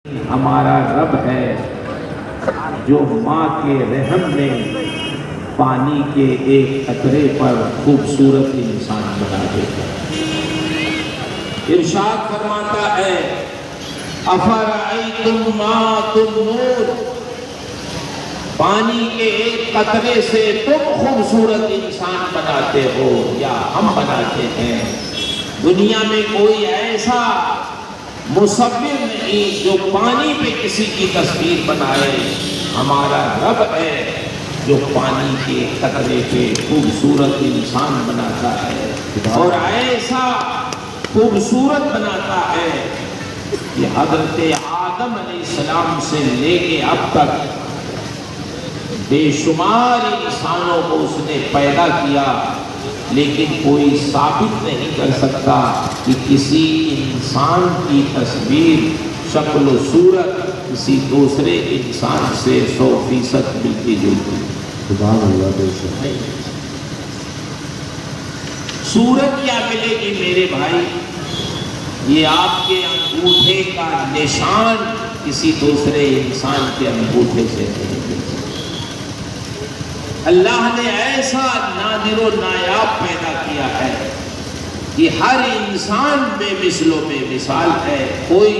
ہمارا رب ہے جو ماں کے رحم میں پانی کے ایک قطرے پر خوبصورت انسان بنا دیتا ہے۔ ارشاد فرماتا ہے افرأیتم ما تمنون، پانی کے ایک قطرے سے تم خوبصورت انسان بناتے ہو یا ہم بناتے ہیں۔ دنیا میں کوئی ایسا مصور نہیں جو پانی پہ کسی کی تصویر بنائے، ہمارا رب ہے جو پانی کے قطرے پہ خوبصورت انسان بناتا ہے، اور ایسا خوبصورت بناتا ہے کہ حضرت آدم علیہ السلام سے لے کے اب تک بے شمار انسانوں کو اس نے پیدا کیا، لیکن کوئی ثابت نہیں کر سکتا کہ کسی انسان کی تصویر شکل و صورت کسی دوسرے انسان سے 100% ملتی جلتی۔ سبحان اللہ۔ صورت کیا ملے گی میرے بھائی؟ یہ آپ کے انگوٹھے کا نشان کسی دوسرے انسان کے انگوٹھے سے نہیں ملتا۔ اللہ نے ایسا نادر و نایاب پیدا کیا ہے کہ ہر انسان بے مثل و بے مثال ہے، کوئی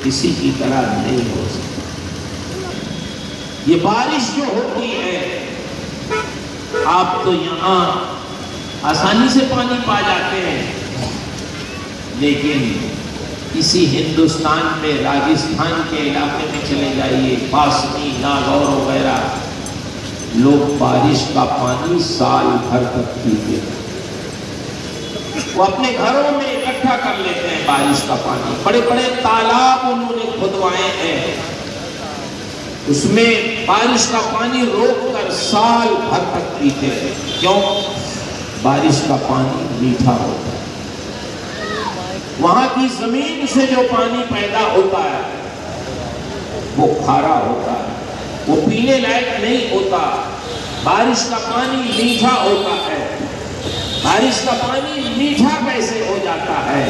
کسی کی طرح نہیں ہو سکتا۔ یہ بارش جو ہوتی ہے، آپ تو یہاں آسانی سے پانی پا جاتے ہیں، لیکن کسی ہندوستان میں راجستھان کے علاقے میں چلے جائیے، باسنی، ناگور وغیرہ، لوگ بارش کا پانی سال بھر تک پیتے ہیں۔ وہ اپنے گھروں میں اکٹھا کر لیتے ہیں بارش کا پانی، بڑے بڑے تالاب انہوں نے کھدوائے ہیں، اس میں بارش کا پانی روک کر سال بھر تک پیتے ہیں۔ کیوں؟ بارش کا پانی میٹھا ہوتا ہے۔ وہاں کی زمین سے جو پانی پیدا ہوتا ہے وہ کھارا ہوتا ہے، وہ پینے لائق نہیں ہوتا۔ بارش کا پانی میٹھا ہوتا ہے۔ بارش کا پانی میٹھا کیسے ہو جاتا ہے؟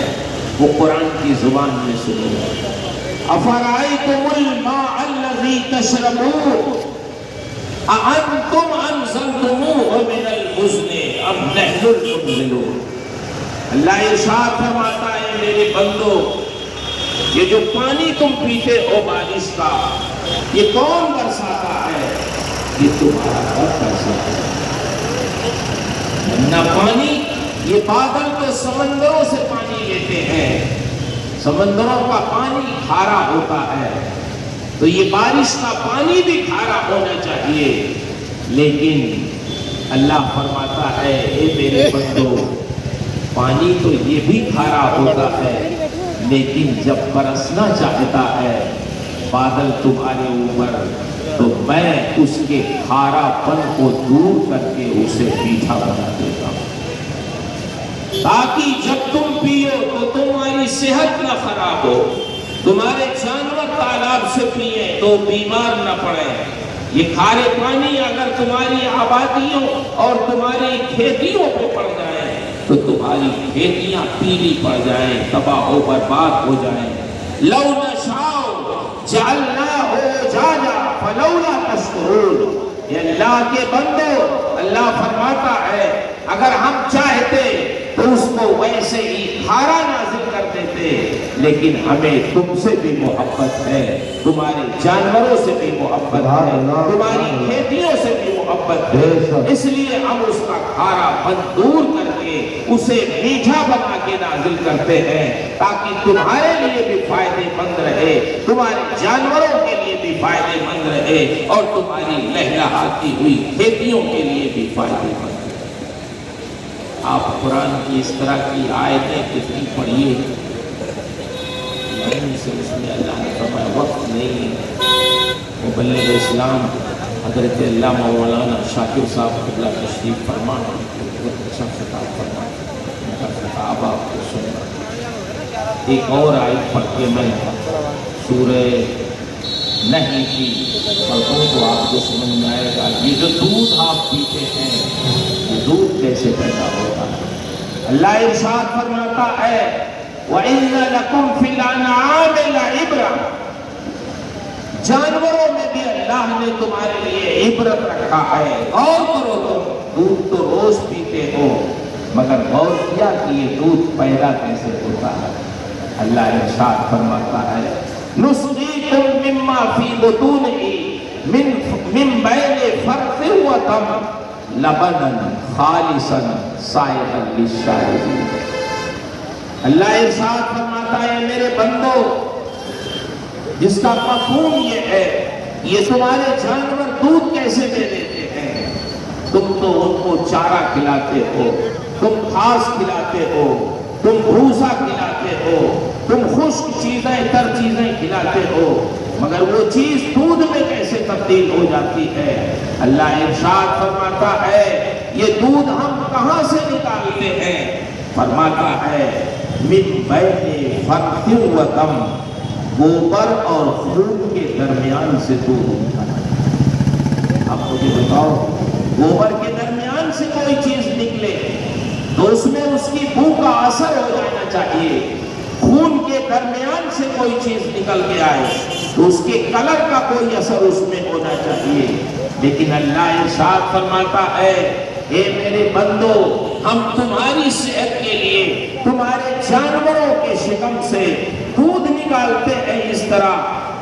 وہ قرآن کی زبان میں سنو، افرأیتم الماء الذی تشربون اانتم انزلتموہ من المزن ام نحن المنزلون۔ اللہ ارشاد فرماتا ہے میرے بندو، یہ جو پانی تم پیتے ہو بارش کا، یہ کون برساتا ہے؟ یہ تمہارا رب برساتا ہے۔ نہ پانی، یہ بادل تو سمندروں سے پانی لیتے ہیں، سمندروں کا پانی کھارا ہوتا ہے، تو یہ بارش کا پانی بھی کھارا ہونا چاہیے، لیکن اللہ فرماتا ہے اے میرے بندو، پانی تو یہ بھی کھارا ہوتا ہے، لیکن جب برسنا چاہتا ہے بادل تمہارے اوپر، تو میں اس کے کھارا پن کو دور کر کے اسے میٹھا بنا دیتا ہوں، تاکہ جب تم پیو تو تمہاری صحت نہ خراب ہو، تمہارے جانور تالاب سے پیئیں تو بیمار نہ پڑیں۔ یہ کھارے پانی اگر تمہاری آبادیوں اور تمہاری کھیتیوں پہ پڑ جائیں تو تمہاری کھیتیاں پیلی پڑ جائیں، تباہ و برباد ہو جائیں۔ لو نشاء جعلناہ جاجا فلولا تشکرون۔ یہ اللہ کے بندو، اللہ فرماتا ہے اگر ہم چاہتے تو اس کو ویسے ہی کھارا نازل کر دیتے، لیکن ہمیں تم سے بھی محبت ہے، تمہارے جانوروں سے بھی محبت ہے، تمہاری کھیتیوں سے بھی محبت ہے، اس لیے ہم اس کا کھارا پن دور کر کے اسے میٹھا بنا کے نازل کرتے ہیں، تاکہ تمہارے لیے بھی فائدے مند رہے، تمہارے جانوروں کے لیے بھی فائدے مند رہے، اور تمہاری لہلہاتی ہوئی کھیتیوں کے لیے بھی فائدے مند رہے۔ آپ قرآن کی اس طرح کی آیتیں کتنی پڑھیے، سے اس میں اللہ نے فرمایا وقت نہیں ہے۔ مبلغ اسلام حضرت علامہ مولانا شاکر صاحب قبلہ تشریف فرما، بہت اچھا خطاب فرما، ان کا خطاب آپ کو سننا۔ ایک اور آیت پڑھ کے میں سورہ نحل کی پڑھوں تو آپ کو سمجھ میں آئے گا یہ جو دودھ آپ پیتے ہیں یہ دودھ کیسے پیدا ہوتا ہے۔ اللہ ارشاد فرماتا ہے وَإِنَّ لَكُمْ فِي الْأَنْعَامِ لَعِبْرَةً جانوروں میں بھی اللہ نے تمہارے لیے عبرت رکھا ہے، غور کرو تم دودھ تو روز پیتے ہو، مگر غور کیا کہ یہ دودھ پیدا کیسے ہوتا ہے؟ اللہ ارشاد فرماتا ہے نسقیکم مما فی بطونہ من بین فرث و دم لبنا خالصا سائغا للشاربین۔ اللہ ارشاد فرماتا ہے میرے بندو، جس کا مفہوم یہ ہے یہ تمہارے جانور دودھ کیسے دے دیتے ہیں؟ تم تو ان کو چارہ کھلاتے ہو، تم گھاس کھلاتے ہو، تم بھوسا کھلاتے ہو، تم خشک چیزیں تر چیزیں کھلاتے ہو، مگر وہ چیز دودھ میں کیسے تبدیل ہو جاتی ہے؟ اللہ ارشاد فرماتا ہے یہ دودھ ہم کہاں سے نکالتے ہیں؟ فرماتا ہے من بین فرث و دم، گوبر اور خون کے درمیان سے دودھ نکالتا۔ اب مجھے بتاؤ، گوبر کے درمیان سے کوئی چیز نکلے تو اس میں اس کی بو کا اثر ہو جانا چاہیے، خون کے درمیان سے کوئی چیز نکل کے آئے تو اس کے کلر کا کوئی اثر اس میں ہونا چاہیے، لیکن اللہ ارشاد فرماتا ہے اے میرے بندو، ہم تمہاری صحت کے لیے تمہارے جانوروں کے شکم سے دودھ نکالتے ہیں اس طرح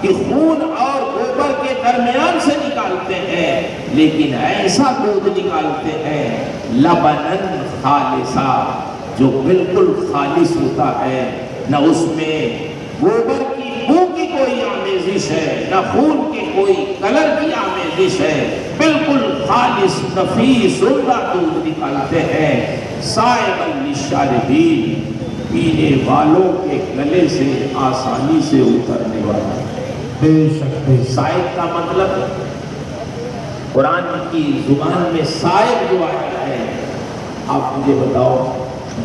کہ خون اور گوبر کے درمیان سے نکالتے ہیں، لیکن ایسا دودھ نکالتے ہیں لبناً خالصا، جو بالکل خالص ہوتا ہے، نہ اس میں گوبر کی بو کی کوئی آمیزش ہے، نہ خون کے کوئی کلر کی آمیزش ہے، بالکل خالص نفیس عمدہ دودھ نکالتے ہیں، سائغا للشاربین، پینے والوں کے گلے سے آسانی سے اترنے والا ہے۔ بے شک سائغ کا مطلب قرآن کی زبان میں سائغ جو آیا ہے، آپ مجھے بتاؤ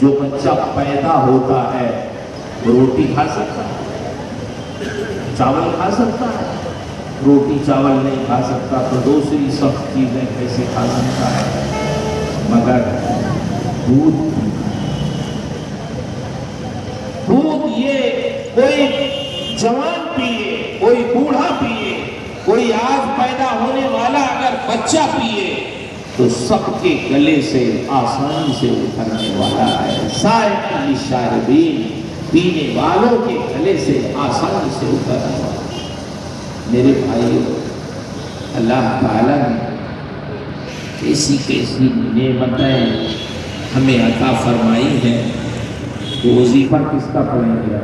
جو بچہ پیدا ہوتا ہے روٹی کھا سکتا ہے، چاول کھا سکتا ہے؟ روٹی چاول نہیں کھا سکتا تو دوسری سخت چیزیں کیسے کھا سکتا ہے؟ مگر دودھ یہ کوئی جوان پیے، کوئی بوڑھا پیے، کوئی آج پیدا ہونے والا اگر بچہ پیے تو سب کے گلے سے آسانی سے اترنے والا ہے، سائغا للشاربین، پینے والوں کے گلے سے آسانی سے اترنے والا ہے۔ میرے بھائیو، اللہ تعالیٰ نے کیسی کیسی نعمتیں ہمیں عطا فرمائی ہیں، تو وظیفہ کس کا پڑھیں گے؟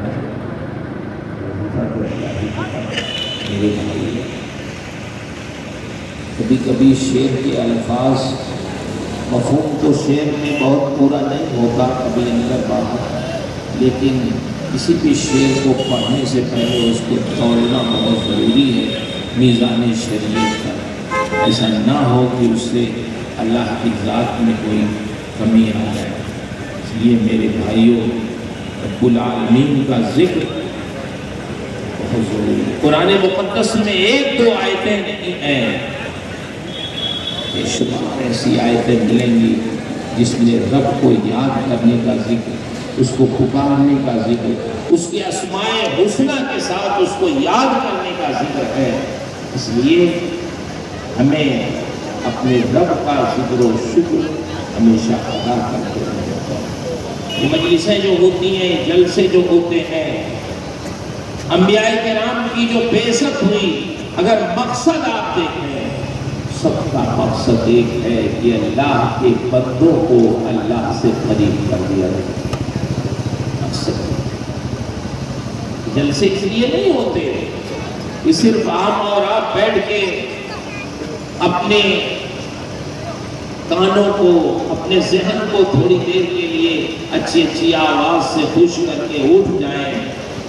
میرے بھائی، کبھی کبھی شعر کے الفاظ مفہوم تو شعر میں بہت پورا نہیں ہوتا، کبھی اندر باہر، لیکن کسی بھی شعر کو پڑھنے سے پہلے اس کو تولنا بہت ضروری ہے میزان شریعت کا، ایسا نہ ہو کہ اس سے اللہ کی ذات میں کوئی کمی آ جائے۔ اس لیے میرے بھائیوں، رب العالمین کا ذکر بہت ضروری ہے۔ قرآن مقدس میں ایک دو آیتیں نہیں ہیں، بے شمار ایسی آیتیں ملیں گی جس میں رب کو یاد کرنے کا ذکر، اس کو پکارنے کا ذکر، اس کے اسماء حسنہ کے ساتھ اس کو یاد کرنے کا ذکر ہے۔ اس لیے ہمیں اپنے رب کا ذکر و شکر ہمیشہ ادا کرتے رہنا چاہیے۔ یہ مجلسیں جو ہوتی ہیں، جلسے جو ہوتے ہیں، انبیاء کرام کی جو بعثت ہوئی، اگر مقصد آپ دیکھیں سب کا مقصد ایک ہے کہ اللہ کے بندوں کو اللہ سے قریب کر دیا جائے۔ مقصد جلسے اس لیے نہیں ہوتے کہ صرف آپ اور آپ بیٹھ کے اپنے کانوں کو، اپنے ذہن کو تھوڑی دیر کے لیے اچھی اچھی آواز سے خوش کر کے اٹھ جائیں۔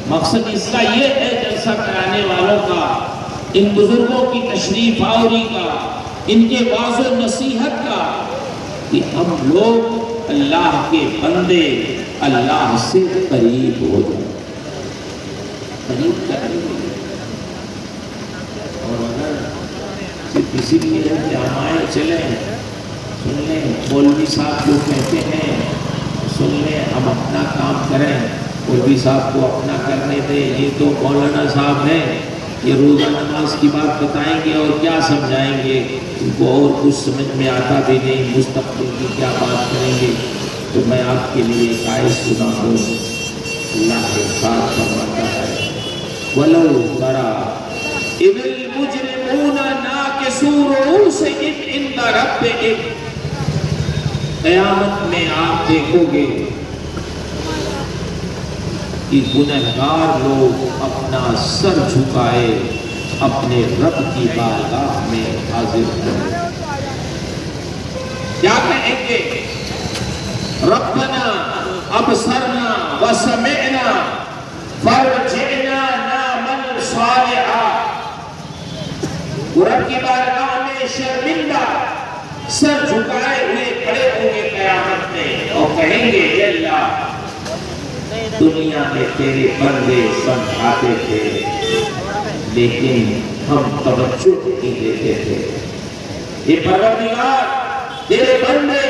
مقصد اس کا یہ ہے جلسہ کرانے والوں کا، ان بزرگوں کی تشریف آوری کا، ان کے واعظ و نصیحت کا، کہ ہم لوگ اللہ کے بندے اللہ سے قریب ہو جائیں، قریب کریں۔ اور اگر صرف اسی لیے کہ ہم آئے چلیں، سن لیں مولوی صاحب جو کہتے ہیں سن لیں، ہم اپنا کام کریں، مولوی صاحب کو اپنا کرنے دیں، یہ تو مولانا صاحب ہیں، یہ روزہ نماز کی بات بتائیں گے اور کیا سمجھائیں گے، ان کو اور کچھ سمجھ میں آتا بھی نہیں، مستقبل کی کیا بات کریں گے۔ تو میں آپ کے لیے ایک آیت سنا ہوں، اللہ کے ساتھ فرماتا ہے وَلَوْ تَرَىٰ إِذِ الْمُجْرِمُونَ نَاكِسُو رُءُوسِهِمْ عِندَ رَبِّهِمْ، قیامت میں آپ دیکھو گے کہ گنہگار لوگ اپنا سر جھکائے اپنے رب کی بارگاہ میں حاضر کریں، کیا کہیں گے؟ ربنا ابصرنا وسمعنا فرجعنا نعمل صالحا، رب کی بارگاہ میں شرمندہ سر جھکائے ہوئے کھڑے ہوں گے قیامت میں اور کہیں گے اے اللہ دنیا میں تیرے بندے سمجھاتے تھے لیکن ہم توجہ نہیں دیتے تھے، اے پروردگار تیرے بندے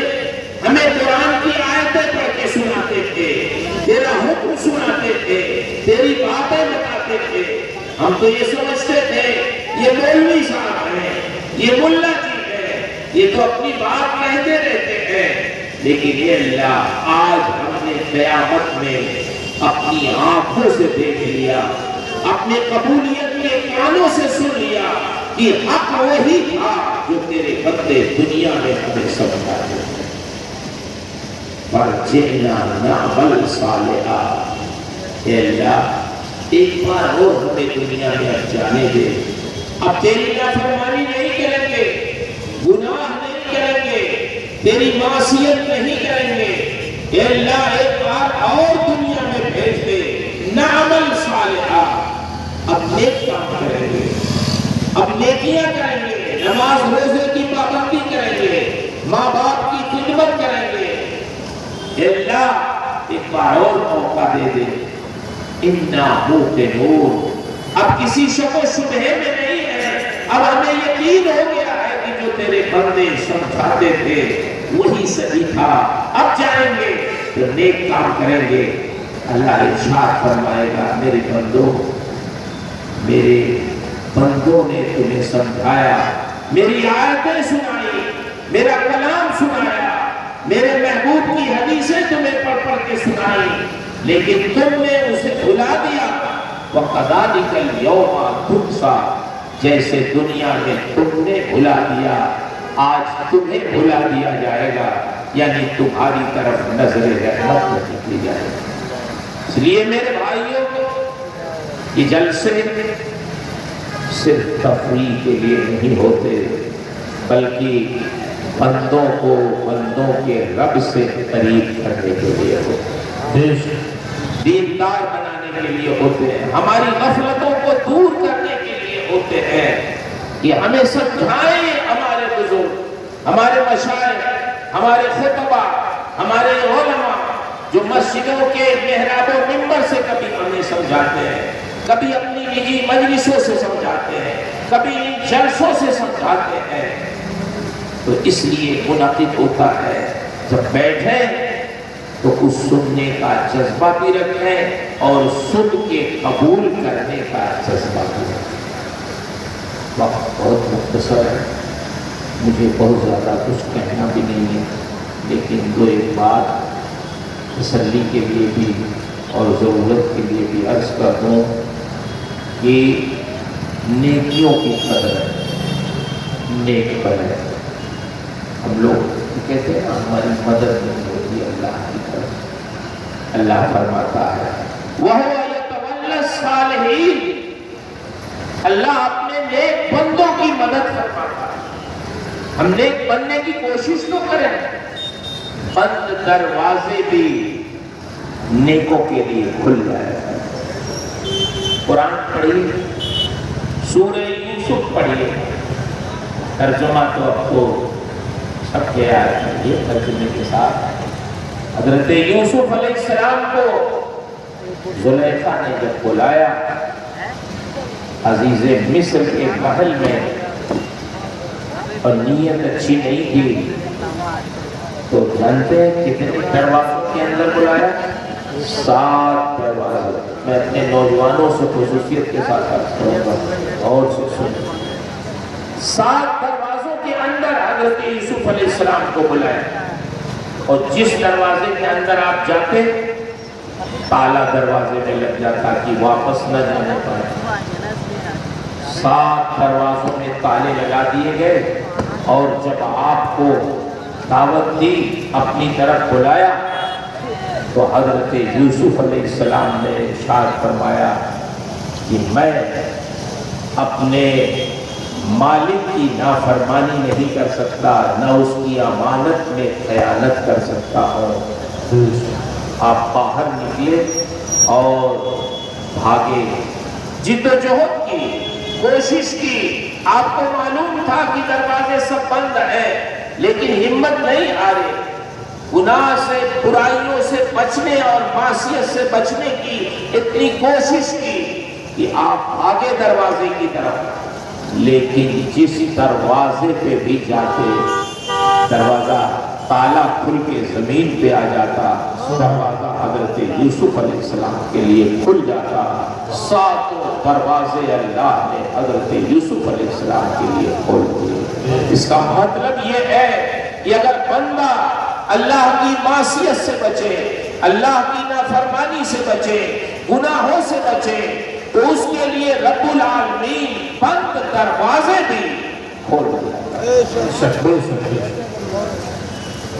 ہمیں قرآن کی آیتیں پڑھ کے سناتے تھے، تیرا حکم سناتے تھے، تیری باتیں بتاتے تھے، ہم تو یہ سمجھتے تھے یہ مولوی صاحب ہیں، یہ ملا جی ہے، یہ تو اپنی بات کہتے رہتے ہیں، لیکن یہ اللہ آج ہم نے قیامت میں اپنی آنکھوں سے دیکھ لیا، اپنے قبولیت کے کانوں سے سن لیا کہ حق وہی تھا جو تیرے بندے دنیا میں ہمیں سمجھاتے تھے۔ فرجعنا نعمل صالحا، اے اللہ ایک بار اور ہمیں دنیا میں جانے دے، اب تیری نافرمانی نہیں کریں گے، گناہ نہیں کریں گے، تیری معصیت نہیں کریں گے، اے اللہ ایک بار اور دنیا میں بھیج دے، نعمل صالحا، اب نیک کام کریں گے، اب نیکیاں کریں گے، نماز روزے کی پابندی کریں گے، ماں باپ کی خدمت کریں گے، اے اللہ ایک بار اور موقع دے دے، اِنَّا مُوقِنُونَ، اب کسی شک و شبہ میں نہیں ہے، اب ہمیں یقین ہو گیا ہے کہ جو تیرے بندے سمجھاتے تھے وہی صحیح تھا، اب جائیں گے تو نیک کام کریں گے۔ اللہ ارشاد فرمائے گا میرے بندوں، میرے بندوں نے تمہیں سمجھایا، میری آیتیں سنائی، میرا کلام سنایا، میرے محبوب کی حدیثیں تمہیں پڑھ پڑھ کے سنائی، لیکن تم نے اسے بھلا دیا۔ وَقَذَلِكَ الْيَوْمَ تُنْسَىٰ، جیسے دنیا میں تم نے بھلا دیا آج تمہیں بھلا دیا جائے گا، یعنی تمہاری طرف نظر رحمت نہیں کی جائے گی۔ اس لیے میرے بھائیوں یہ جلسے صرف تفریح کے لیے نہیں ہوتے، بلکہ بندوں کو بندوں کے رب سے قریب کرنے کے لیے ہوتے ہیں، دیندار بنانے کے لیے ہوتے ہیں، ہماری غفلتوں کو دور کرنے کے لیے ہوتے ہیں، کہ ہمیں سمجھائیں ہمارے بزرگ، ہمارے مشائخ، ہمارے خطبہ، ہمارے علماء جو مسجدوں کے محراب و منبر سے کبھی ہمیں سمجھاتے ہیں، کبھی اپنی نجی مجلسوں سے سمجھاتے ہیں، کبھی جلسوں سے سمجھاتے ہیں، تو اس لیے منعقد ہوتا ہے جب بیٹھیں تو اس سننے کا جذبہ بھی رکھیں اور سن کے قبول کرنے کا جذبہ بھی رکھیں۔ وقت بہت مختصر ہے، مجھے بہت زیادہ کچھ کہنا بھی نہیں ہے، لیکن دو ایک بات تسلی کے لیے بھی اور ضرورت کے لیے بھی عرض کر دوں کہ نیکیوں کی قدر ہے، نیک پر ہے۔ ہم لوگ کہتے ہیں ہماری مدد نہیں ہوتی اللہ کی طرف، اللہ فرماتا ہے وَهُوَ يَتَوَلَّى الصَّالِحِينَ، اللہ اپنے نیک بندوں کی مدد فرماتا ہے۔ ہم نیک بننے کی کوشش تو کریں، بند دروازے بھی نیکوں کے لیے کھل جائے۔ قرآن پڑھیے، سورہ یوسف پڑھیے، ترجمہ تو اب تو سب کے آئے ترجمے کے ساتھ۔ حضرت یوسف علیہ السلام کو زلیخا نے جب بلایا عزیز مصر کے محل میں اور نیت اچھی نہیں تھی، تو جانتے ہیں کتنے دروازوں کے اندر بلایا؟ 7 دروازے میں اپنے نوجوانوں سے خصوصیت کے ساتھ عرض کروں گا اور سے سنیں۔ 7 دروازوں کے اندر حضرت یوسف علیہ السلام کو بلایا، اور جس دروازے کے اندر آپ جاتے تالا دروازے میں لگ جاتا کہ واپس نہ جانے پائے۔ 7 دروازوں میں تالے لگا دیے گئے، اور جب آپ کو دعوت دی، اپنی طرف بلایا، تو حضرت یوسف علیہ السلام نے ارشاد فرمایا کہ میں اپنے مالک کی نافرمانی نہیں کر سکتا، نہ اس کی امانت میں خیانت کر سکتا ہوں۔ آپ باہر نکلے اور بھاگے، جدوجہد کی، کوشش کی، آپ کو معلوم تھا کہ دروازے سب بند ہیں، لیکن ہمت نہیں ہارے، گناہ سے، برائیوں سے بچنے اور معصیت سے بچنے کی اتنی کوشش کی کہ آپ آگے دروازے کی طرف، لیکن جس دروازے پہ بھی جاتے دروازہ تالا کھل کے زمین پہ آ جاتا، دروازہ حضرت یوسف علیہ السلام کے لیے کھل جاتا۔ 7 دروازے اللہ نے حضرت یوسف علیہ السلام کے لیے کھول دیے۔ اس کا مطلب یہ ہے کہ اگر بندہ اللہ کی معصیت سے بچے، اللہ کی نافرمانی سے بچے، گناہوں سے بچے، تو اس کے لیے رب العالمین بند دروازے بھی کھول دیتا۔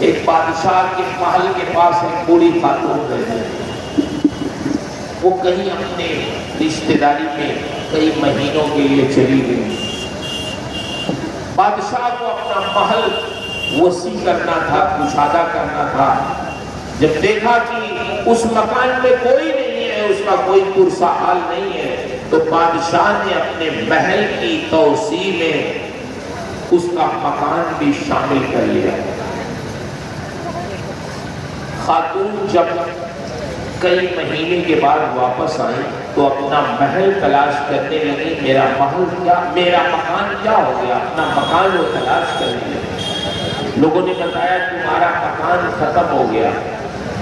ایک بادشاہ کے محل کے پاس ایک بوڑھی خاتون رہتی، وہ کہیں اپنے رشتہ داری میں کئی مہینوں کے لیے چلی گئی۔ بادشاہ کو اپنا محل وسیع کرنا تھا، کشادہ کرنا تھا۔ جب دیکھا کہ اس مکان میں کوئی نہیں ہے، اس کا کوئی پرسہ حال نہیں ہے، تو بادشاہ نے اپنے محل کی توسیع میں اس کا مکان بھی شامل کر لیا۔ خاتون جب کئی مہینے کے بعد واپس آئی تو اپنا محل تلاش کرنے لگی، میرا محل کیا، میرا مکان کیا ہو گیا، اپنا مکان وہ تلاش کرنے لگی۔ لوگوں نے بتایا تمہارا مکان ختم ہو گیا،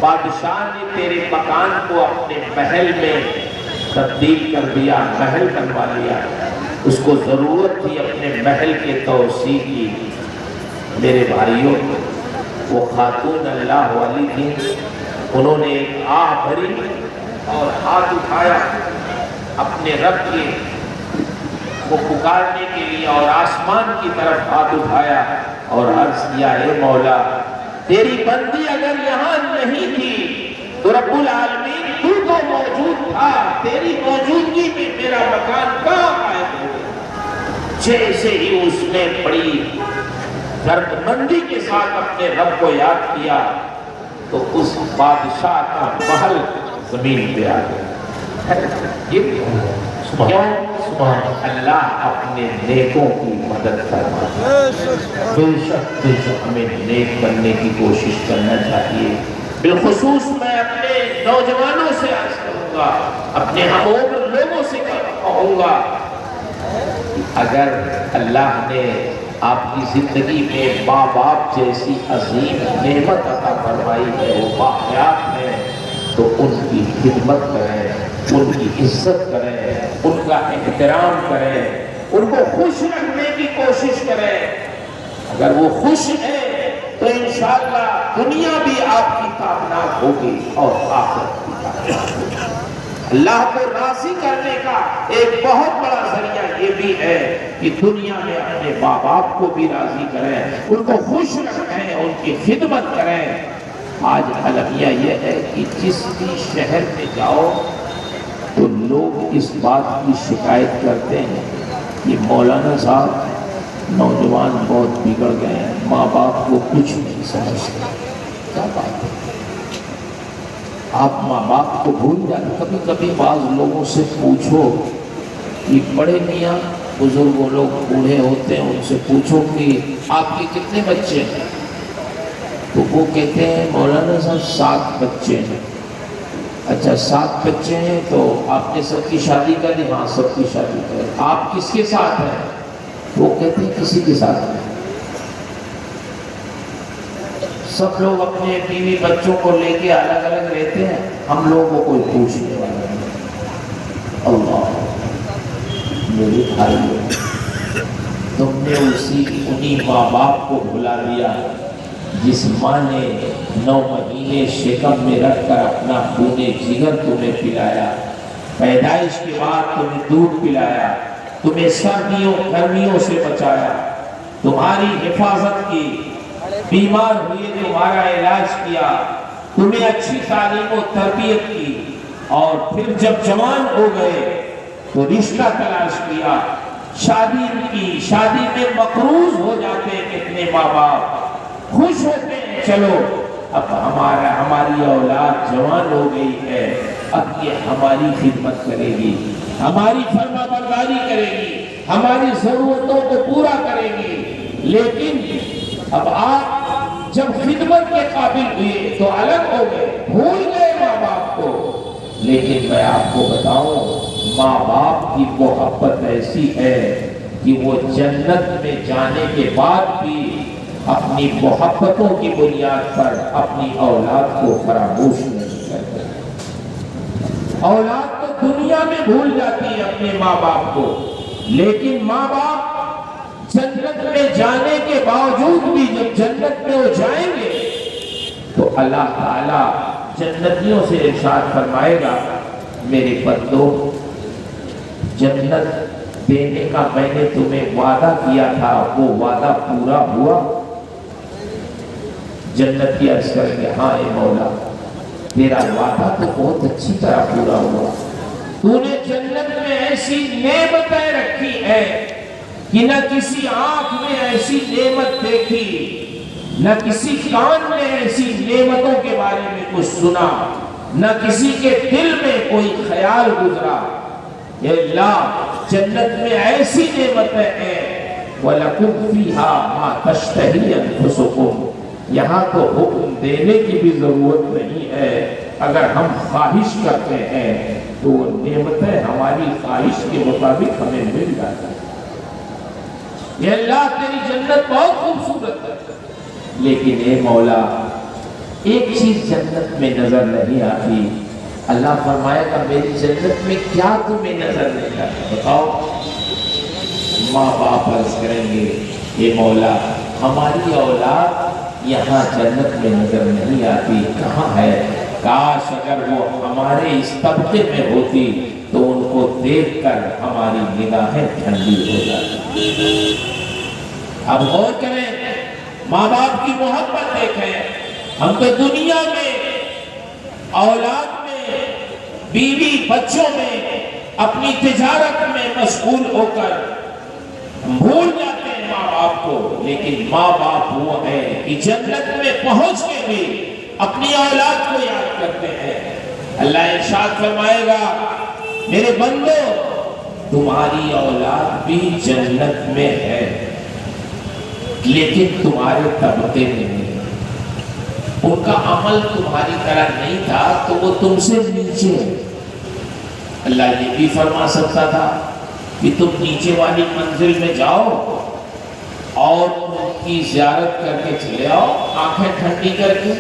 بادشاہ نے تیرے مکان کو اپنے محل میں تبدیل کر دیا، محل بنوا لیا، اس کو ضرورت تھی اپنے محل کے توسیع کی۔ میرے بھائیوں، وہ خاتون اللہ والی تھی، انہوں نے ایک آہ بھری اور ہاتھ اٹھایا اپنے رب کے کو پکارنے کے لیے، اور آسمان کی طرف ہاتھ اٹھایا اور عرض کیا، اے مولا، تیری بندی اگر یہاں نہیں تھی تو رب العالمین تو موجود تھا، تیری موجودگی میں میرا مکان کہاں قائم ہو گیا۔ جیسے ہی اس نے بڑی درد مندی کے ساتھ اپنے رب کو یاد کیا تو اس بادشاہ کا محل زمین پہ آ گیا۔ یہ کیوں؟ اللہ اپنے نیکوں کی مدد فرماتا ہے۔ بے شک ہمیں نیک بننے کی کوشش کرنا چاہیے۔ بالخصوص میں اپنے نوجوانوں سے عرض کروں گا، اپنے ہم عمر لوگوں سے کہوں گا، اگر اللہ نے آپ کی زندگی میں ماں باپ جیسی عظیم نعمت عطا فرمائی ہے، وہ باحیات ہیں، تو ان کی خدمت کریں، ان کی عزت کریں، ان کا احترام کریں، ان کو خوش رکھنے کی کوشش کریں۔ اگر وہ خوش ہیں تو انشاءاللہ دنیا بھی آپ کی کامیاب ہوگی اور آخرت بھی کامیاب ہوگی۔ اللہ کو راضی کرنے کا ایک بہت بڑا ذریعہ یہ بھی ہے کہ دنیا میں اپنے ماں باپ کو بھی راضی کریں، ان کو خوش رکھیں، ان کی خدمت کریں۔ آج المیہ یہ ہے کہ جس بھی شہر میں جاؤ تو لوگ اس بات کی شکایت کرتے ہیں کہ مولانا صاحب نوجوان بہت بگڑ گئے ہیں، ماں باپ کو کچھ نہیں سمجھتے۔ کیا بات ہے؟ آپ ماں باپ کو بھول جائیں۔ کبھی کبھی بعض لوگوں سے پوچھو کہ بڑے میاں بزرگ لوگ بوڑھے ہوتے ہیں، ان سے پوچھو کہ آپ کے کتنے بچے ہیں، تو وہ کہتے ہیں مولانا صاحب 7 بچے ہیں۔ اچھا 7 بچے ہیں تو آپ نے سب کی شادی کر دی؟ ہاں سب کی شادی کر دی۔ آپ کس کے ساتھ ہیں؟ وہ کہتے ہیں کسی کے ساتھ نہیں۔ سب لوگ اپنے بیوی بچوں کو لے کے الگ الگ رہتے ہیں، ہم لوگوں کو کوئی پوچھنے والا نہیں۔ اللہ میرے بھائیو، تم نے انہی ماں باپ کو بھلا دیا جس ماں نے 9 مہینے شکم میں رکھ کر اپنا خون جگر تمہیں پلایا، پیدائش کے بعد تمہیں دودھ پلایا، تمہیں سردیوں گرمیوں سے بچایا، تمہاری حفاظت کی، بیمار ہوئے تمہارا علاج کیا، تمہیں اچھی تعلیم و تربیت کی، اور پھر جب جوان ہو گئے تو رشتہ تلاش کیا، شادی کی، شادی میں مقروض ہو جاتے ہیں کتنے ماں باپ، خوش ہوتے ہیں چلو اب ہماری اولاد جوان ہو گئی ہے، اب یہ ہماری خدمت کرے گی، ہماری فرما برداری کرے گی، ہماری ضرورتوں کو پورا کرے گی۔ لیکن اب آپ جب خدمت کے قابل ہوئے تو الگ ہو گئے، بھول گئے ماں باپ کو۔ لیکن میں آپ کو بتاؤں، ماں باپ کی محبت ایسی ہے کہ وہ جنت میں جانے کے بعد بھی اپنی محبتوں کی بنیاد پر اپنی اولاد کو فراموش نہیں کرتے۔ اولاد تو دنیا میں بھول جاتی ہے اپنے ماں باپ کو، لیکن ماں باپ جنت میں جانے کے باوجود بھی جب جنت میں وہ جائیں گے تو اللہ تعالیٰ جنتیوں سے ارشاد فرمائے گا، میرے بندو جنت دینے کا میں نے تمہیں وعدہ کیا تھا، وہ وعدہ پورا ہوا؟ جنتی عرض کریں گے ہاں اے مولا، تیرا وعدہ تو بہت اچھی طرح پورا ہوا، تو نے جنت میں ایسی نعمتیں رکھی ہے کہ نہ کسی آنکھ نے ایسی نعمت دیکھی، نہ کسی کان نے ایسی نعمتوں کے بارے میں کچھ سنا، نہ کسی کے دل میں کوئی خیال گزرا۔ اے اللہ جنت میں ایسی نعمتیں ہیں، وَلَكُمْ فِيهَا مَا تَشْتَهِي أَنفُسُكُمْ، یہاں تو حکم دینے کی بھی ضرورت نہیں ہے، اگر ہم خواہش کرتے ہیں تو وہ نعمتیں ہماری خواہش کے مطابق ہمیں مل جاتی ہیں۔ یہ اللہ تیری جنت بہت خوبصورت ہے، لیکن اے مولا ایک چیز جنت میں نظر نہیں آتی۔ اللہ فرمائے گا میری جنت میں کیا تمہیں نظر نہیں آتا؟ بتاؤ۔ ماں باپ عرض کریں گے اے مولا ہماری اولاد یہاں جنت میں نظر نہیں آتی، کہاں ہے؟ کاش اگر وہ ہمارے اس طبقے میں ہوتی تو ان کو دیکھ کر ہماری نگاہیں ٹھنڈی ہو جاتی۔ اب غور کریں، ماں باپ کی محبت دیکھیں۔ ہم تو دنیا میں، اولاد میں، بیوی بچوں میں، اپنی تجارت میں مشغول ہو کر بھول جاتے ہیں ماں باپ کو، لیکن ماں باپ وہ ہیں کہ جنت میں پہنچ کے بھی اپنی اولاد کو یاد کرتے ہیں۔ اللہ ارشاد فرمائے گا میرے بندو تمہاری اولاد بھی جنت میں ہے، لیکن تمہارے طبقے میں نہیں، ان کا عمل تمہاری طرح نہیں تھا تو وہ تم سے نیچے ہے۔ اللہ یہ بھی فرما سکتا تھا کہ تم نیچے والی منزل میں جاؤ اور ان کی زیارت کر کے چلے آؤ آنکھیں ٹھنڈی کر کے،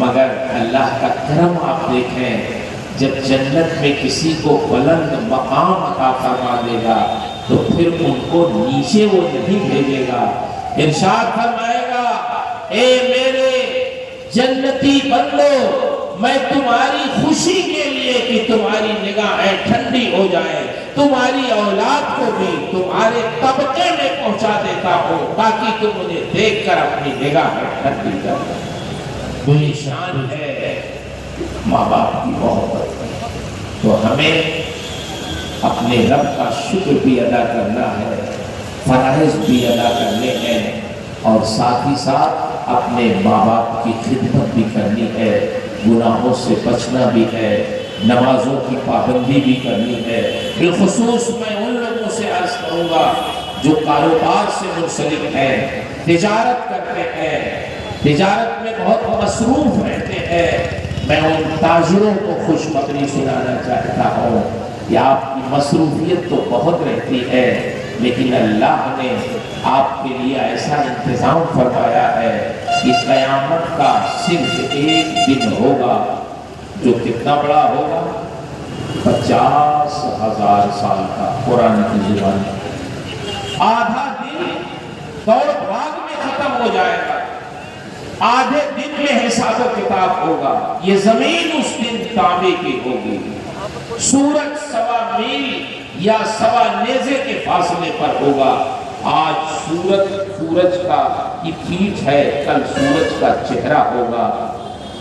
مگر اللہ کا کرم آپ دیکھیں، جب جنت میں کسی کو بلند مقام عطا فرما دے گا تو پھر ان کو نیچے وہ نہیں بھیجے گا۔ ارشاد فرمائے گا اے میرے جنتی بندو، میں تمہاری خوشی کے لیے کہ تمہاری نگاہیں ٹھنڈی ہو جائیں، تمہاری اولاد کو بھی تمہارے طبقے میں پہنچا دیتا ہوں تاکہ تم انہیں دیکھ کر اپنی نگاہیں ٹھنڈی کر دیں۔ بڑی شان ہے ماں باپ کی محبت، تو ہمیں اپنے رب کا شکر بھی ادا کرنا ہے، فرائض بھی ادا کرنے ہیں، اور ساتھ ہی ساتھ اپنے ماں باپ کی خدمت بھی کرنی ہے، گناہوں سے بچنا بھی ہے، نمازوں کی پابندی بھی کرنی ہے۔ بالخصوص میں ان لوگوں سے عرض کروں گا جو کاروبار سے منسلک ہیں، تجارت کرتے ہیں، تجارت میں بہت مصروف رہتے ہیں، میں ان تاجروں کو خوشخبری سنانا چاہتا ہوں کہ آپ کی مصروفیت تو بہت رہتی ہے، لیکن اللہ نے آپ کے لیے ایسا انتظام فرمایا ہے کہ قیامت کا صرف ایک دن ہوگا جو کتنا بڑا ہوگا؟ 50,000 سال کا۔ قرآن کی زبان آدھا دن دوڑ بھاگ میں ختم ہو جائے گا، آدھے دن میں حساب و کتاب ہوگا۔ یہ زمین اس دن تانبے کی ہوگی، سورج 1.25 میل یا 1.25 نیزے کے فاصلے پر ہوگا۔ آج سورج کا کی پیٹھ ہے، کل سورج کا چہرہ ہوگا،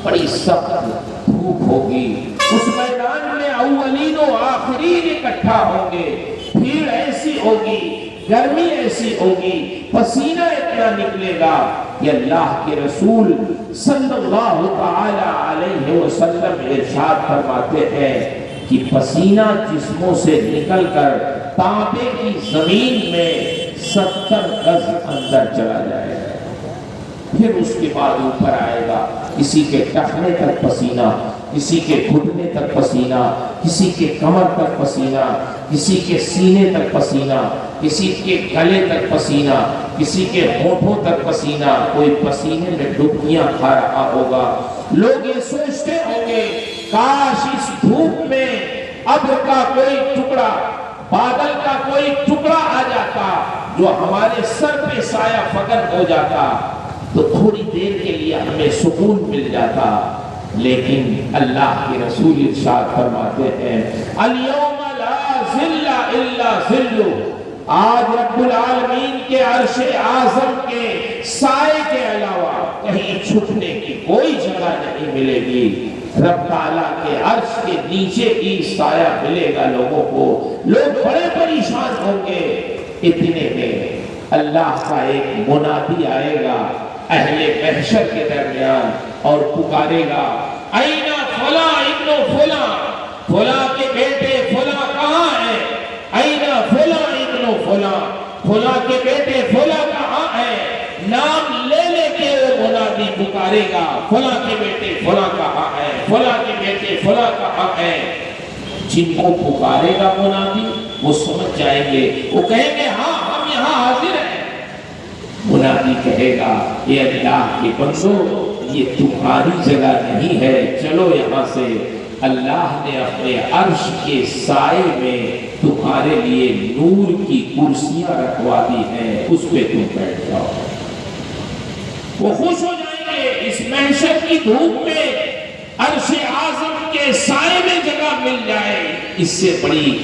بڑی سخت دھوپ ہوگی۔ اس میدان میں اولین و آخرین اکٹھا ہوں گے، بھیڑ ایسی ہوگی، گرمی ایسی ہوگی، پسینہ اتنا نکلے گا کہ اللہ کے رسول صلی اللہ تعالی علیہ وسلم ارشاد فرماتے ہیں کہ پسینہ جسموں سے نکل کر تانبے کی زمین میں 70 گز اندر چلا جائے گا، پھر اس کے بعد اوپر آئے گا، کسی کے ٹخنے تک پسینہ، کسی کے گھٹنے تک پسینہ، کسی کے کمر تک پسینہ، کسی کے سینے تک پسینہ، کسی کے گلے تک پسینہ، کسی کے ہونٹوں تک پسینہ، کوئی پسینے میں ڈبکیاں کھا رہا ہوگا۔ لوگ یہ سوچتے ہوں گے کاش اس دھوپ میں ابر کا کوئی ٹکڑا، بادل کا کوئی ٹکڑا آ جاتا جو ہمارے سر پہ سایہ فکن ہو جاتا تو تھوڑی دیر کے لیے ہمیں سکون مل جاتا، لیکن اللہ کے رسول ارشاد فرماتے ہیں الیوم لا ظل الا ظل، آج رب العالمین کے عرش اعظم کے سائے کے علاوہ کہیں چھپنے کی کوئی جگہ نہیں ملے گی۔ رب تعالیٰ کے عرش کے نیچے ہی سایہ ملے گا لوگوں کو، لوگ بڑے پریشان ہوں گے۔ اتنے میں اللہ کا ایک منادی آئے گا اہل محشر کے درمیان اور پکارے گا اینا فلاں ابن فلاں، فلاں کے بیٹے فلاں کہاں ہے؟ اینا فلاں ابن فلاں، فلاں کے بیٹے فلاں کہاں ہے؟ نام لے لے کے وہ منادی پکارے گا فلاں کے بیٹے فلاں کہاں ہے، فلاں کے بیٹے فلاں کہاں ہے۔ جن کو پکارے گا منادی وہ سمجھ جائیں گے، وہ کہیں گے ہاں ہم یہاں حاضر ہیں۔ منادی کہے گا اے اللہ کے بندو، یہ تمہاری جگہ نہیں ہے، چلو یہاں سے۔ اللہ نے اپنے عرش کے سائے میں تمہارے لیے نور کی کرسیاں رکھوا دی ہیں، اس پہ تم بیٹھ جاؤ۔ وہ خوش ہو جائیں گے، اس محشر کی دھوپ میں عرش اعظم کے سائے میں جگہ مل جائے، اس سے بڑی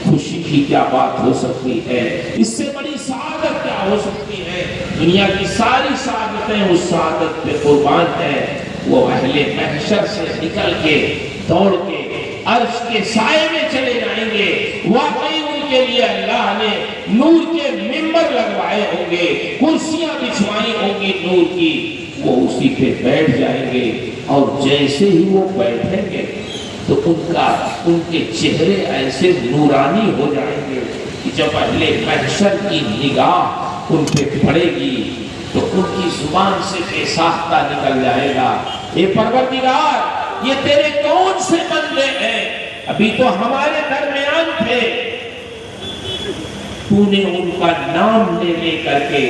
خوشی کی کیا بات ہو سکتی ہے، اس سے بڑی سعادت کیا ہو سکتی ہے۔ دنیا کی ساری سعادتیں اس سعادت پہ قربان ہیں۔ وہ اہل محشر سے نکل کے دوڑ کے عرش کے سائے میں چلے جائیں گے۔ واقعی ان کے لیے اللہ نے نور کے ممبر لگوائے ہوں گے، کرسیاں بچھوائی ہوں گی نور کی، وہ اسی پہ بیٹھ جائیں گے، اور جیسے ہی وہ بیٹھیں گے تو ان کے چہرے ایسے نورانی ہو جائیں گے کہ جب اہل محشر کی نگاہ ان پہ پڑے گی تو ان کی زبان سے بے ساختہ نکل جائے گا اے پروردگار، یہ تیرے کون سے بندے ہیں؟ ابھی تو ہمارے درمیان تھے، تو نے ان کا نام لے لے کر کے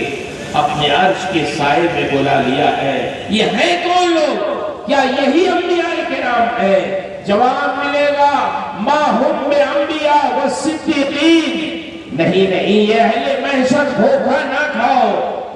اپنے عرش کے سائے میں بلا لیا ہے۔ یہ ہے کون لوگ؟ کیا یہی انبیاء کرام ہے؟ جواب ملے گا ما ہم انبیاء والصدیقین، نہیں یہ اہل محشر دھوکہ نہ کھاؤ،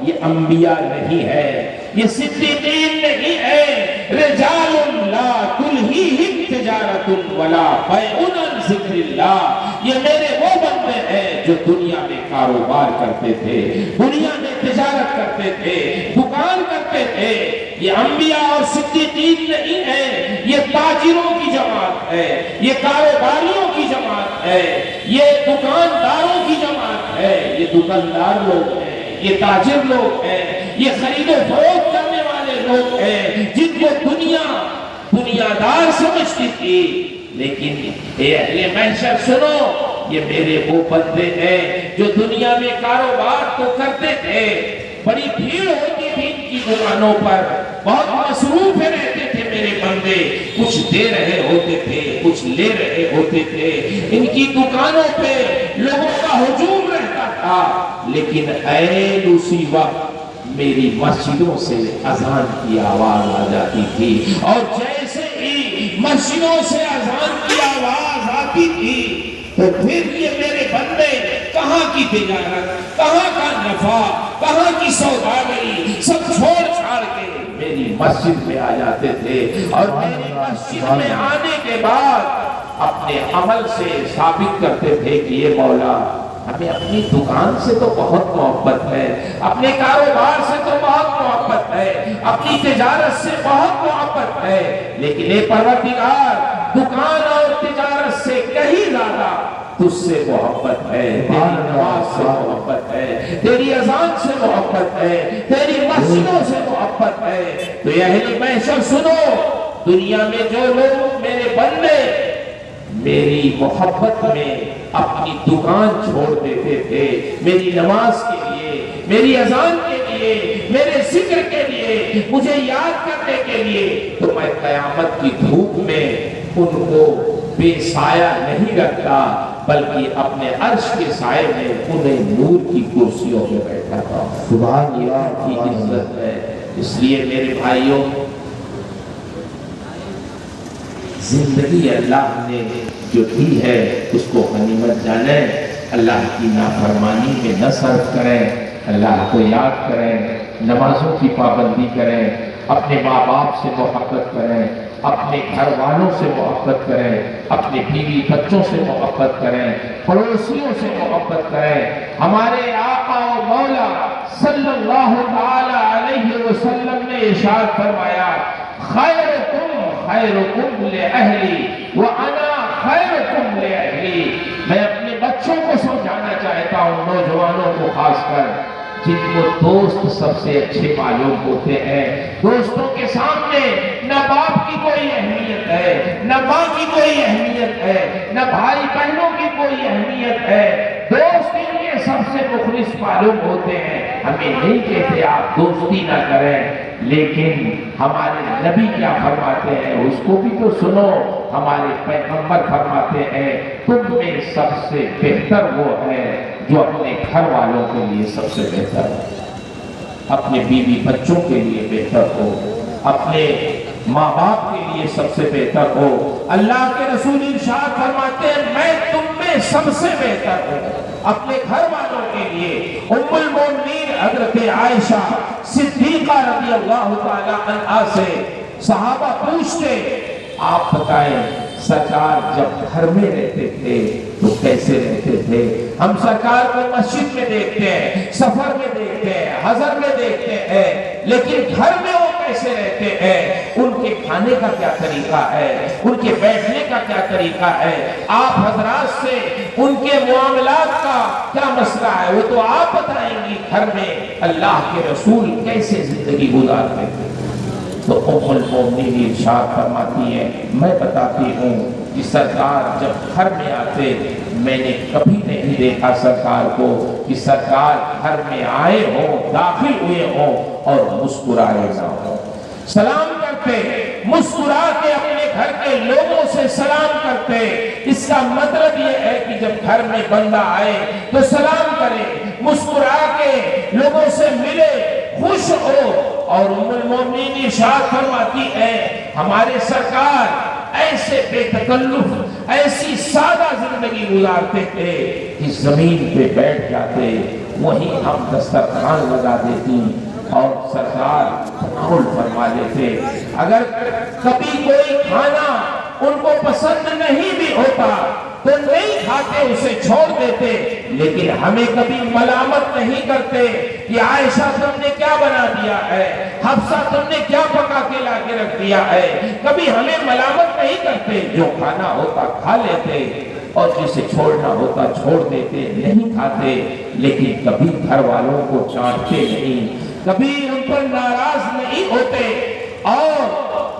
یہ انبیاء نہیں ہے، یہ صدیقین نہیں ہے۔ رجال لا تلہیہم تجارت ولا بیع عن ذکر اللہ، یہ میرے وہ بندے ہیں جو دنیا میں کاروبار کرتے تھے، دنیا میں تجارت کرتے تھے، دکان کرتے تھے۔ یہ انبیاء اور صدیقین نہیں ہے، یہ تاجروں کی جماعت ہے، یہ کاروباریوں کی جماعت ہے، یہ دکانداروں کی جماعت ہے۔ یہ دکاندار لوگ ہیں، یہ تاجر لوگ ہیں، یہ خرید و فروخت کرنے والے لوگ ہیں جن کو دنیا دار سمجھتی تھی۔ لیکن اے اہل محشر سنو، یہ میرے وہ بندے ہیں جو دنیا میں کاروبار تو کرتے تھے، بڑی بھیڑ ہوتی تھی ان کی دکانوں پر، بہت مصروف رہتے تھے میرے بندے کچھ دے رہے ہوتے تھے، کچھ لے رہے ہوتے تھے، ان کی دکانوں پہ لوگوں کا ہجوم رہتا تھا، لیکن عین اسی وقت میری مسجدوں سے اذان کی آواز آ جاتی تھی، اور جیسے ہی مسجدوں سے اذان کی آواز آتی تھی تو پھر یہ میرے بندے کہاں کی تجارت، کہاں کا نفع، کہاں کی سوداگری سب چھوڑ چھاڑ کے میری مسجد میں آ جاتے تھے، اور میری مسجد میں آنے کے بعد اپنے عمل سے ثابت کرتے تھے کہ یہ مولا ہمیں اپنی دکان سے تو بہت محبت ہے، اپنے کاروبار سے تو بہت محبت ہے، اپنی تجارت سے بہت محبت ہے، لیکن اے پروردگار دکان اور تجارت سے کہیں زیادہ تجھ سے محبت ہے، تیری نماز سے محبت ہے، تیری اذان سے محبت ہے، تیری مسجدوں سے محبت ہے۔ تو یہ اہل محشر سنو، دنیا میں جو لوگ میرے بندے میری محبت میں اپنی دکان چھوڑ دیتے تھے، میری نماز کے لیے، میری اذان کے لیے، میرے ذکر کے لیے، مجھے یاد کرنے کے لیے، تو میں قیامت کی دھوپ میں ان کو بے سایہ نہیں رکھتا، بلکہ اپنے عرش کے سائے میں انہیں نور کی کرسیوں پہ بیٹھاتا ہوں۔ سبحان اللہ کی عزت ہے۔ اس لیے میرے بھائیوں، زندگی اللہ نے جو دی ہے اس کو غنیمت جانیں، اللہ کی نافرمانی میں نہ صرف کریں، اللہ کو یاد کریں، نمازوں کی پابندی کریں، اپنے ماں باپ سے محبت کریں، اپنے گھر والوں سے محبت کریں، اپنے بیوی بچوں سے محبت کریں، پڑوسیوں سے محبت کریں۔ ہمارے آقا و مولا صلی اللہ تعالی علیہ وسلم نے ارشاد فرمایا، خیرکم خیرکم لأہلی وَأَنَا خیرکم لأہلی۔ میں اپنے بچوں کو سمجھانا چاہتا ہوں، نوجوانوں کو خاص کر، جن کو دوست سب سے اچھے معلوم ہوتے ہیں، دوستوں کے سامنے نہ باپ کی کوئی اہمیت ہے، نہ ماں کی کوئی اہمیت ہے، نہ بھائی بہنوں کی کوئی اہمیت ہے، دوست ان کے سب سے مخلص معلوم ہوتے ہیں۔ ہمیں نہیں کہتے آپ دوستی نہ کریں، لیکن ہمارے نبی کیا فرماتے ہیں اس کو بھی تو سنو۔ ہمارے پیغمبر فرماتے ہیں تم میں سب سے بہتر وہ ہے جو اپنے گھر والوں کے لیے سب سے بہتر ہو، اپنے بیوی بچوں کے لیے بہتر ہو، اپنے ماں باپ کے لیے سب سے بہتر ہو۔ اللہ کے رسول ارشاد فرماتے ہیں میں تم میں سب سے بہتر ہوں اپنے گھر والوں کے لیے۔ ام المومنین حضرت عائشہ صدیقہ رضی اللہ تعالی عنہا سے صحابہ پوچھتے، آپ بتائیں سرکار جب گھر میں رہتے تھے تو کیسے رہتے تھے؟ ہم سرکار کو مسجد میں دیکھتے ہیں، سفر میں دیکھتے ہیں، حضر میں دیکھتے ہیں، لیکن گھر میں وہ کیسے رہتے ہیں؟ ان کے کھانے کا کیا طریقہ ہے؟ ان کے بیٹھنے کا کیا طریقہ ہے؟ آپ حضرات سے ان کے معاملات کا کیا مسئلہ ہے وہ تو آپ بتائیں گی۔ گھر میں اللہ کے رسول کیسے زندگی گزارتے تھے؟ تو ام المومنین ارشاد فرماتی ہیں میں بتاتی ہوں کہ سرکار جب گھر میں آتے میں نے کبھی نہیں دیکھا سرکار کو کہ سرکار گھر میں آئے ہوں، داخل ہوئے ہوں اور مسکرائے نہ ہوں۔ سلام کرتے، مسکرا کے اپنے گھر کے لوگوں سے سلام کرتے۔ اس کا مطلب یہ ہے کہ جب گھر میں بندہ آئے تو سلام کرے، مسکرا کے لوگوں سے ملے، خوش ہو۔ اور ام المومنین ارشاد فرماتی ہے ہمارے سرکار ایسے بے تکلف، ایسی سادہ زندگی گزارتے تھے کہ زمین پہ بیٹھ جاتے، وہیں ہم دسترخوان لگا دیتی اور سرکار تناول فرما لیتے۔ اگر کبھی کوئی کھانا ان کو پسند نہیں بھی ہوتا تو نہیں کھاتے، اسے چھوڑ دیتے، لیکن ہمیں کبھی ملامت نہیں کرتے کہ عائشہ تم نے کیا بنا دیا ہے، حفصہ تم نے کیا پکا کے لا کے رکھ دیا ہے۔ کبھی ہمیں ملامت نہیں کرتے، جو کھانا ہوتا کھا لیتے اور جسے چھوڑنا ہوتا چھوڑ دیتے، نہیں کھاتے، لیکن کبھی گھر والوں کو ڈانٹتے نہیں، کبھی ان پر ناراض نہیں ہوتے، اور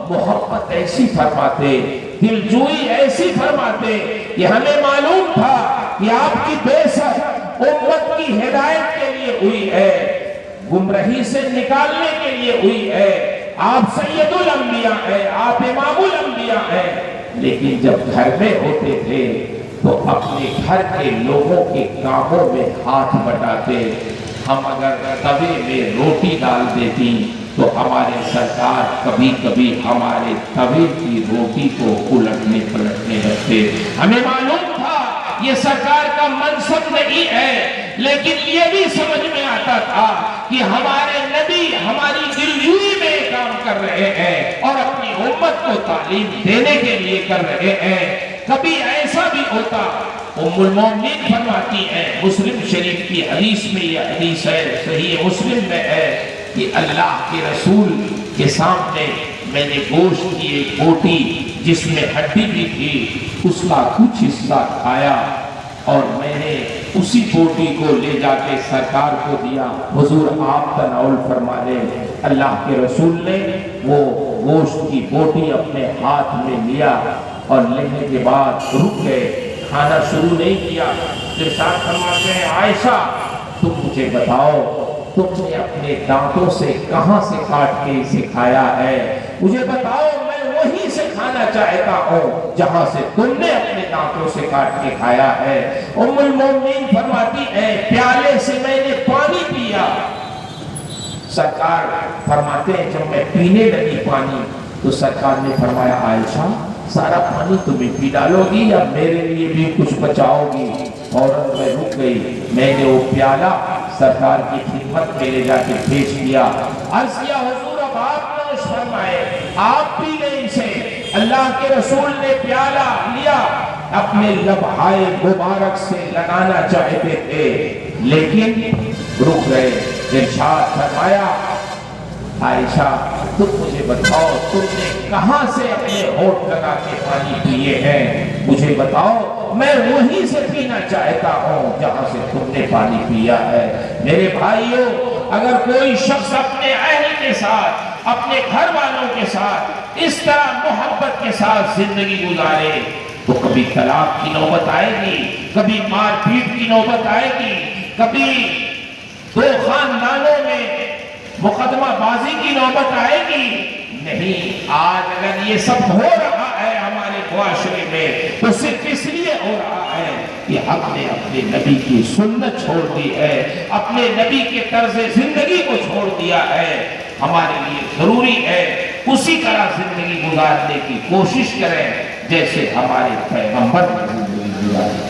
محبت ایسی فرماتے، دلجوئی ایسی فرماتے کہ ہمیں معلوم تھا کہ آپ کی بعثت امت کی ہدایت کے لیے ہوئی ہے، گمراہی سے نکالنے کے لیے ہوئی ہے۔ آپ سید الانبیاء ہیں، آپ امام الانبیاء ہیں، لیکن جب گھر میں ہوتے تھے تو اپنے گھر کے لوگوں کے کاموں میں ہاتھ بٹاتے۔ ہم اگر توے میں روٹی ڈال دیتی تو ہمارے سرکار کبھی کبھی ہمارے توے کی روٹی کو الٹنے پلٹنے لگتے۔ ہمیں معلوم تھا یہ سرکار کا منصب نہیں ہے، لیکن یہ بھی سمجھ میں آتا تھا کہ ہمارے نبی ہماری دلجوئی میں کام کر رہے ہیں اور اپنی امت کو تعلیم دینے کے لیے کر رہے ہیں۔ کبھی ایسا بھی ہوتا، ام المومنین فرماتی ہیں، مسلم شریف کی حدیث میں یہ حدیث ہے، صحیح مسلم میں ہے، کہ اللہ کے رسول کے سامنے میں نے گوشت کی ایک بوٹی جس میں ہڈی بھی تھی اس کا کچھ حصہ کھایا اور میں نے اسی بوٹی کو لے جا کے سرکار کو دیا۔ حضور آپ تناول فرما لیں۔ اللہ کے رسول نے وہ گوشت کی بوٹی اپنے ہاتھ میں لیا اور لینے کے بعد رک گئے، کھانا شروع نہیں کیا۔ ارشاد فرماتے ہیں، عائشہ تم مجھے بتاؤ تم نے اپنے دانتوں سے کہاں سے کاٹ کے اسے کھایا ہے؟ مجھے بتاؤ، میں وہیں سے کھانا چاہتا ہوں جہاں سے تم نے اپنے دانتوں سے کاٹ کے کھایا ہے۔ ام المومنین فرماتی ہے، پیالے سے میں نے پانی پیا۔ سرکار فرماتے ہیں جب میں پینے لگی پانی تو سرکار نے فرمایا، عائشہ سارا پانی تمہیں پی ڈالو گی یا میرے لیے بھی کچھ بچاؤ گی؟ فوراً میں رک گئی، میں نے وہ پیالہ سرکار کی خدمت میں لے جا کے بھیج دیا۔ عرض کیا، حضور اب آپ نوش فرمائے، آپ پی لیں اسے۔ اللہ کے رسول نے پیالہ لیا، اپنے لبہائے مبارک سے لگانا چاہتے تھے لیکن رک گئے۔ ارشاد فرمایا، عائشہ تم مجھے بتاؤ تم نے کہاں سے اپنے ہونٹ لگا کے پانی پیے ہیں؟ مجھے بتاؤ، میں وہیں سے پینا چاہتا ہوں جہاں سے تم نے پانی پیا ہے۔ میرے بھائیوں، اگر کوئی شخص اپنے اہل کے ساتھ، اپنے گھر والوں کے ساتھ اس طرح محبت کے ساتھ زندگی گزارے تو کبھی طلاق کی نوبت آئے گی، کبھی مار پیٹ کی نوبت آئے گی، کبھی دو خاندانوں میں مقدمہ بازی کی نوبت آئے گی۔ نہیں، آج اگر یہ سب ہو رہا ہے ہمارے معاشرے میں تو صرف اس لیے ہو رہا ہے کہ ہم نے اپنے نبی کی سنت چھوڑ دی ہے، اپنے نبی کے طرز زندگی کو چھوڑ دیا ہے۔ ہمارے لیے ضروری ہے اسی طرح زندگی گزارنے کی کوشش کریں جیسے ہمارے پیغمبر نے زندگی گزاری۔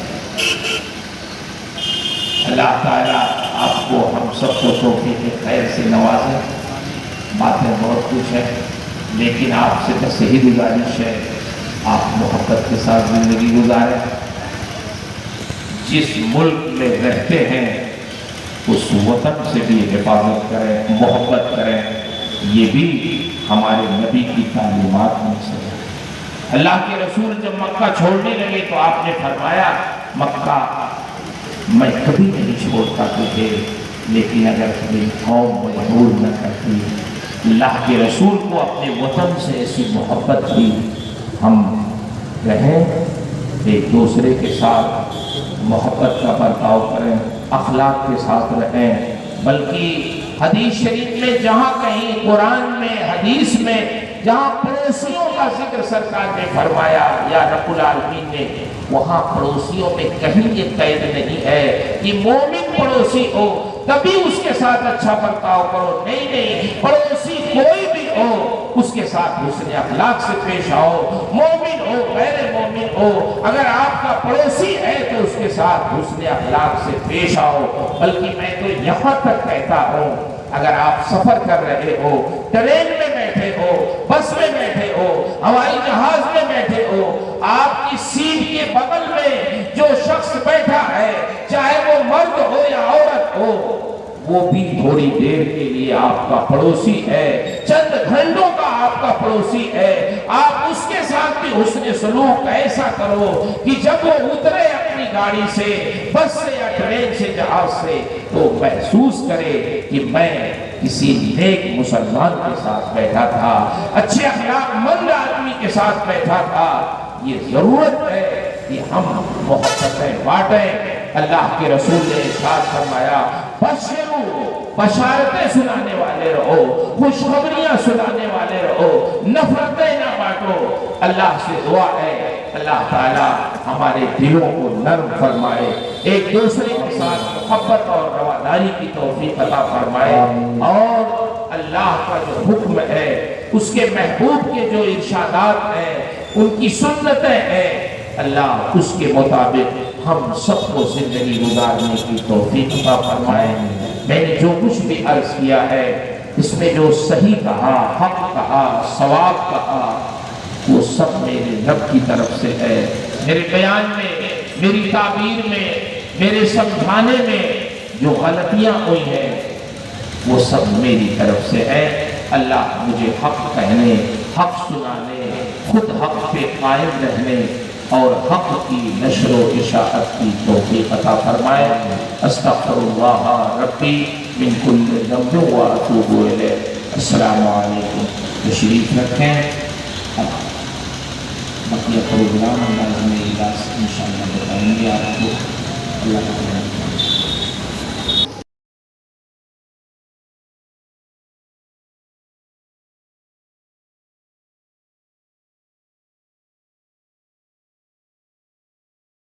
اللہ تعالیٰ آپ کو ہم سب کو توفیق خیر سے نوازے۔ باتیں بہت کچھ ہے لیکن آپ سے بس یہی گزارش ہے، آپ محبت کے ساتھ زندگی گزاریں۔ جس ملک میں رہتے ہیں اس وطن سے بھی حفاظت کریں، محبت کریں، یہ بھی ہمارے نبی کی تعلیمات میں سے ہے۔ اللہ کے رسول جب مکہ چھوڑنے لگے تو آپ نے فرمایا، مکہ میں کبھی نہیں چھوڑتا تجھے، لیکن اگر تمہیں قوم مجبور نہ کرتی۔ اللہ کے رسول کو اپنے وطن سے ایسی محبت تھی، ہم رہیں ایک دوسرے کے ساتھ محبت کا برتاؤ کریں، اخلاق کے ساتھ رہیں، بلکہ حدیث شریف میں جہاں کہیں، قرآن میں، حدیث میں جہاں پڑوسیوں کا ذکر سرکار نے فرمایا یا رب العالمین نے، وہاں پڑوسیوں میں کہیں یہ قید نہیں ہے کہ مومن پڑوسی ہو تبھی اس کے ساتھ اچھا برتاؤ کرو۔ نہیں، پڑوسی کوئی بھی ہو اس کے ساتھ حسن اخلاق سے پیش آؤ، مومن ہو غیر مومن ہو، اگر آپ کا پڑوسی ہے تو اس کے ساتھ حسن اخلاق سے پیش آؤ۔ بلکہ میں تو یہاں تک کہتا ہوں، اگر آپ سفر کر رہے ہو، ٹرین میں بیٹھے ہو، بس میں بیٹھے ہو، ہوائی جہاز میں بیٹھے ہو، آپ کی سیٹ کے بغل میں جو شخص بیٹھا ہے، چاہے وہ مرد ہو یا عورت ہو، وہ بھی تھوڑی دیر کے لیے آپ کا پڑوسی ہے، چند گھنٹوں کا آپ کا پڑوسی ہے۔ آپ اس کے ساتھ بھی حسن سلوک ایسا کرو کہ جب وہ اترے اپنی گاڑی سے، بس سے یا ٹرین سے، جہاز سے، تو محسوس کرے کہ میں کسی نیک مسلمان کے ساتھ بیٹھا تھا، اچھے اخلاق مند آدمی کے ساتھ بیٹھا تھا۔ یہ ضرورت ہے کہ ہم محبتیں بانٹیں۔ اللہ کے رسول نے ارشاد فرمایا، بشروا بشارتیں سنانے والے رہو، خوشخبریاں سنانے والے رہو، نفرتیں نہ بانٹو۔ اللہ سے دعا ہے اللہ تعالیٰ ہمارے دلوں کو نرم فرمائے، ایک دوسرے کے ساتھ محبت اور رواداری کی توفیق عطا فرمائے، اور اللہ کا جو حکم ہے، اس کے محبوب کے جو ارشادات ہیں، ان کی سنتیں ہیں، اللہ اس کے مطابق ہم سب کو زندگی گزارنے کی توفیق عطا فرمائے۔ میں نے جو کچھ بھی عرض کیا ہے، اس میں جو صحیح کہا، حق کہا، ثواب کہا، وہ سب میرے رب کی طرف سے ہے۔ میرے بیان میں، میری تعبیر میں، میرے سمجھانے میں جو غلطیاں ہوئی ہیں، وہ سب میری طرف سے ہے۔ اللہ مجھے حق کہنے، حق سنانے، خود حق پہ قائم رہنے اور حق کی نشر و اشاعت کی توفیق عطا فرمائے۔ استغفر اللہ ربی من کل ذنب و اتوب الیہ۔ السلام علیکم۔ تشریف رکھیں، بقیہ پروگرام انداز میں انشاءاللہ بتائیں گے آپ کو۔ اللہ